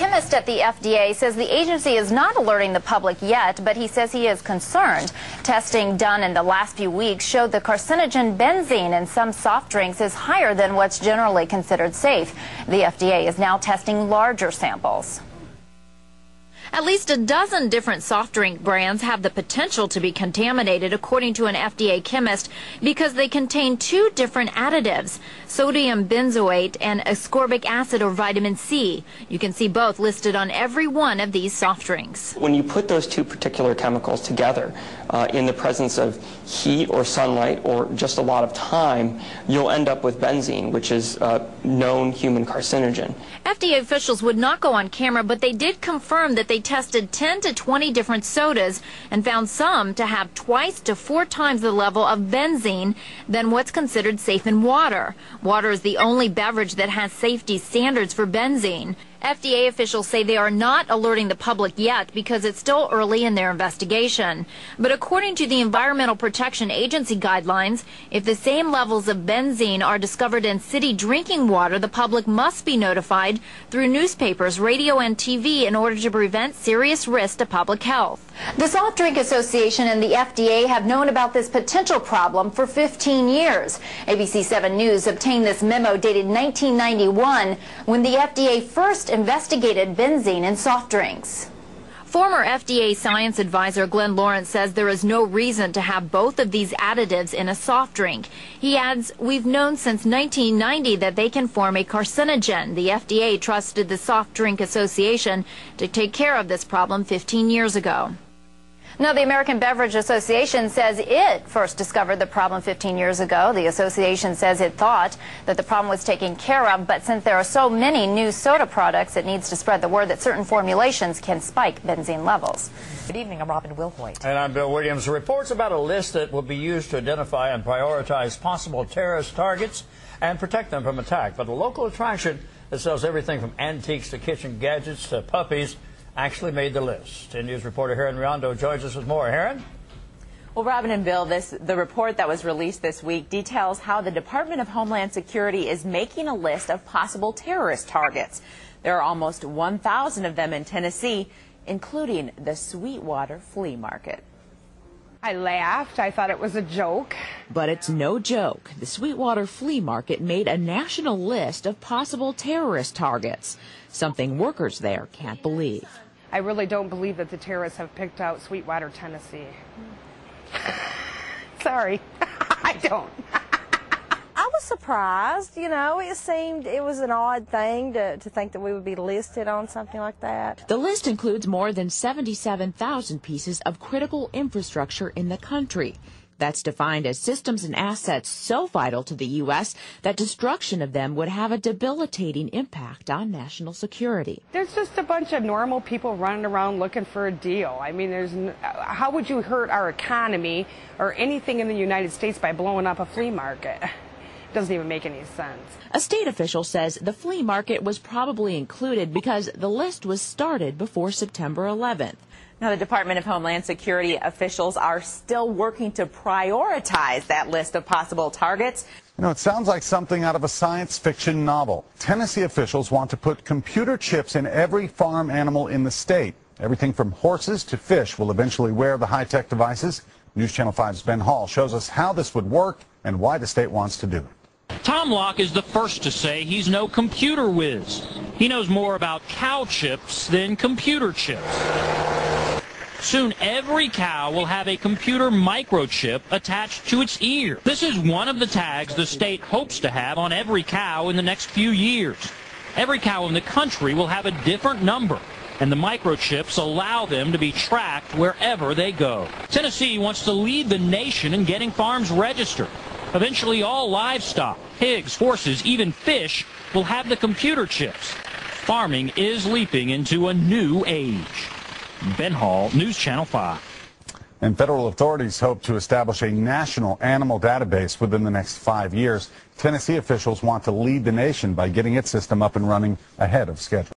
chemist at the FDA says the agency is not alerting the public yet, but he says he is concerned. Testing done in the last few weeks showed the carcinogen benzene in some soft drinks is higher than what's generally considered safe. The FDA is now testing larger samples. At least a dozen different soft drink brands have the potential to be contaminated, according to an FDA chemist, because they contain two different additives, sodium benzoate and ascorbic acid or vitamin C. You can see both listed on every one of these soft drinks. When you put those two particular chemicals together in the presence of heat or sunlight or just a lot of time, you'll end up with benzene, which is a known human carcinogen. FDA officials would not go on camera, but they did confirm that they tested 10 to 20 different sodas and found some to have twice to 4 times the level of benzene than what's considered safe in water. Water is the only beverage that has safety standards for benzene. FDA officials say they are not alerting the public yet because it's still early in their investigation. But according to the Environmental Protection Agency guidelines, if the same levels of benzene are discovered in city drinking water, the public must be notified through newspapers, radio, and TV in order to prevent serious risk to public health. The Soft Drink Association and the FDA have known about this potential problem for 15 years. ABC 7 News obtained this memo dated 1991 when the FDA first investigated benzene in soft drinks. Former FDA science advisor Glenn Lawrence says there is no reason to have both of these additives in a soft drink. He adds, "We've known since 1990 that they can form a carcinogen. The FDA trusted the Soft Drink Association to take care of this problem 15 years ago." Now, the American Beverage Association says it first discovered the problem 15 years ago. The association says it thought that the problem was taken care of, but since there are so many new soda products, it needs to spread the word that certain formulations can spike benzene levels. Good evening, I'm Robin Wilhoit. And I'm Bill Williams. Reports about a list that will be used to identify and prioritize possible terrorist targets and protect them from attack. But a local attraction that sells everything from antiques to kitchen gadgets to puppies actually made the list. 10 News reporter Heron Riondo joins us with more. Heron? Well, Robin and Bill, the report that was released this week details how the Department of Homeland Security is making a list of possible terrorist targets. There are almost 1,000 of them in Tennessee, including the Sweetwater Flea Market. I laughed. I thought it was a joke. But it's no joke. The Sweetwater Flea Market made a national list of possible terrorist targets, something workers there can't believe. I really don't believe that the terrorists have picked out Sweetwater, Tennessee. Sorry, I don't. I was surprised, you know, it was an odd thing to think that we would be listed on something like that. The list includes more than 77,000 pieces of critical infrastructure in the country. That's defined as systems and assets so vital to the U.S. that destruction of them would have a debilitating impact on national security. There's just a bunch of normal people running around looking for a deal. I mean, how would you hurt our economy or anything in the United States by blowing up a flea market? Doesn't even make any sense. A state official says the flea market was probably included because the list was started before September 11th. Now, the Department of Homeland Security officials are still working to prioritize that list of possible targets. You know, it sounds like something out of a science fiction novel. Tennessee officials want to put computer chips in every farm animal in the state. Everything from horses to fish will eventually wear the high-tech devices. News Channel 5's Ben Hall shows us how this would work and why the state wants to do it. Tom Locke is the first to say he's no computer whiz. He knows more about cow chips than computer chips. Soon every cow will have a computer microchip attached to its ear. This is one of the tags the state hopes to have on every cow in the next few years. Every cow in the country will have a different number, and the microchips allow them to be tracked wherever they go. Tennessee wants to lead the nation in getting farms registered. Eventually all livestock, pigs, horses, even fish will have the computer chips. Farming is leaping into a new age. Ben Hall, News Channel 5. And federal authorities hope to establish a national animal database within the next 5 years. Tennessee officials want to lead the nation by getting its system up and running ahead of schedule.